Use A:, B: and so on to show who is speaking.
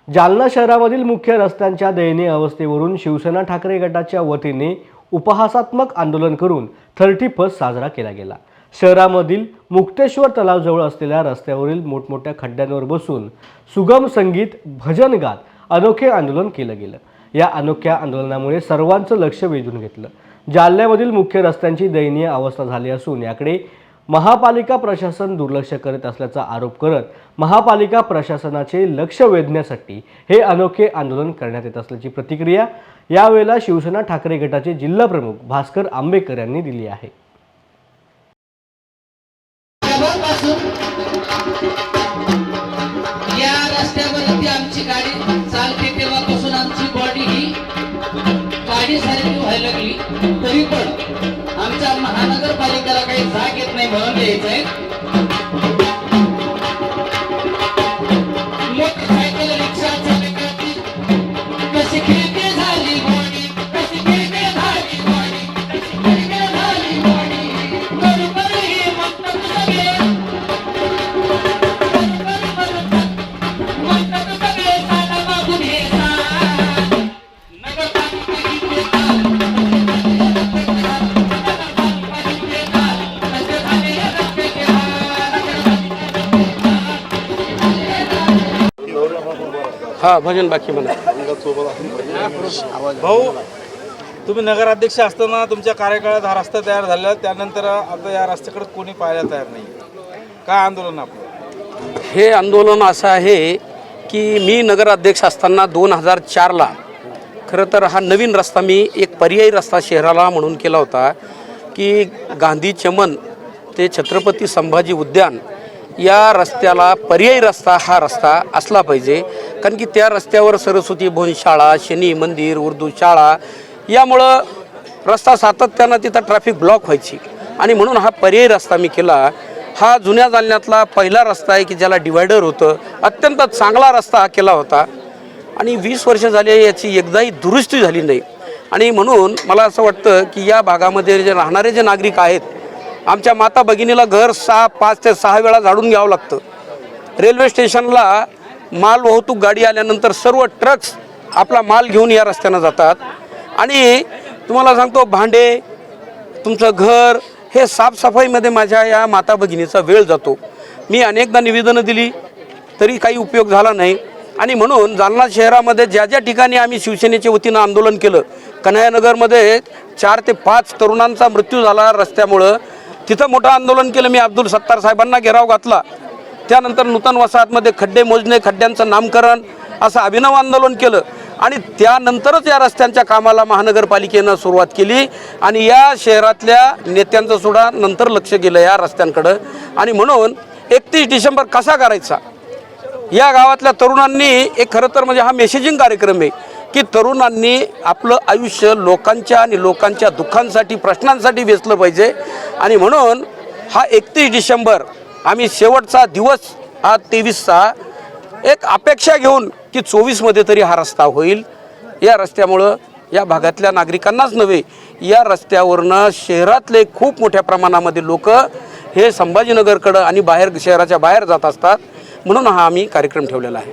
A: जालना शहरामधील मुख्य रस्त्यांच्या दयनीय अवस्थेवरून शिवसेना ठाकरे गटाच्या वतीने उपहासात्मक आंदोलन करून 30 फर्स्ट साजरा केला गेला। शहरामधील मुक्तेश्वर तलावाजवळ असलेल्या रस्त्यावरील मोठमोठ्या खड्ड्यांवर बसून सुगम संगीत भजन गात अनोखे आंदोलन केलं गेलं। या अनोख्या आंदोलनामुळे सर्वांचं लक्ष वेधून घेतलं। जालन्यामधील मुख्य रस्त्यांची दयनीय अवस्था झाली असून याकडे महापालिका प्रशासन दुर्लक्ष करत असल्याचा आरोप करत महापालिका प्रशासनाचे लक्ष वेधण्यासाठी हे अनोखे आंदोलन करण्यात येत असल्याची प्रतिक्रिया यावेळेला शिवसेना ठाकरे गटाचे जिल्हा प्रमुख भास्कर आंबेकर यांनी दिली आहे।
B: या रस्त्यावरती आमची गाडी चालते तेव्हापासून आमची बॉडी ही गाडीसारखी व्हायला लागली, तरी पण आमच्या महानगरपालिकेला काही जाग येत नाही म्हणून द्यायचंय। मोटरसायकल रिक्षा चालकाची कशी खिळके झाली बॉडी, कशी खिळके झाली बॉडी, कशी खिळके झाली बॉडी, करू करू हे म्हणतात सगळे, म्हणतात सगळे साला मागून हे
C: हा भजन बाकी म्हणा।
D: भाऊ, तुम्ही नगराध्यक्ष असताना तुमच्या कार्यकाळात हा रस्ता तयार झाला, त्यानंतर आता या रस्त्याकडे कोणी पाहायला तयार नाही। काय आंदोलन आपलं?
C: हे आंदोलन असं आहे की मी नगराध्यक्ष असताना 2004ला खरं तर हा नवीन रस्ता मी एक पर्यायी रस्ता शहराला म्हणून केला होता की गांधी चमन ते छत्रपती संभाजी उद्यान या रस्त्याला पर्यायी रस्ता हा रस्ता असला पाहिजे, कारण की त्या रस्त्यावर सरस्वती भुवन शाळा, शनी मंदिर, उर्दू शाळा यामुळं रस्ता सातत्यानं तिथं ट्रॅफिक ब्लॉक व्हायची आणि म्हणून हा पर्यायी रस्ता मी केला। हा जुन्या जालन्यातला पहिला रस्ता आहे की ज्याला डिवायडर होतं, अत्यंत चांगला रस्ता हा केला होता आणि 20 वर्ष झाली याची एकदाही दुरुस्ती झाली नाही आणि म्हणून मला असं वाटतं की या भागामध्ये जे राहणारे जे नागरिक आहेत, आमच्या माता भगिनीला घर 5 ते 6 वेळा झाडून घ्यावं लागतं। रेल्वे स्टेशनला माल वाहतूक गाडी आल्यानंतर सर्व ट्रक्स आपला माल घेऊन या रस्त्यानं जातात आणि तुम्हाला सांगतो भांडे, तुमचं घर हे साफसफाईमध्ये माझ्या या माता भगिनीचा वेळ जातो। मी अनेकदा निवेदनं दिली तरी काही उपयोग झाला नाही आणि म्हणून जालना शहरामध्ये ज्या ज्या ठिकाणी आम्ही शिवसेनेच्या वतीनं आंदोलन केलं, कन्हैयानगरमध्ये 4 ते 5 तरुणांचा मृत्यू झाला रस्त्यामुळं, तिथं मोठं आंदोलन केलं मी। अब्दुल सत्तार साहेबांना घेराव घातला। त्यानंतर नूतन वसाहतमध्ये खड्डे मोजणे, खड्ड्यांचं नामकरण असं अभिनव आंदोलन केलं आणि त्यानंतरच या रस्त्यांच्या कामाला महानगरपालिकेनं सुरुवात केली आणि या शहरातल्या नेत्यांचं सुद्धा नंतर लक्ष गेलं या रस्त्यांकडं आणि म्हणून 31 डिसेंबर कसा करायचा या गावातल्या तरुणांनी एक खरं तर म्हणजे हा मेसेजिंग कार्यक्रम आहे की तरुणांनी आपलं आयुष्य लोकांच्या आणि लोकांच्या दुःखांसाठी, प्रश्नांसाठी वेचलं पाहिजे आणि म्हणून हा 31 डिसेंबर आम्ही शेवटचा दिवस हा 23चा एक अपेक्षा घेऊन की 24मध्ये तरी हा रस्ता होईल। या रस्त्यामुळं या भागातल्या नागरिकांनाच नव्हे, या रस्त्यावरनं शहरातले खूप मोठ्या प्रमाणामध्ये लोक हे संभाजीनगरकडं आणि बाहेर शहराच्या बाहेर जात असतात, म्हणून हा आम्ही कार्यक्रम ठेवलेला आहे।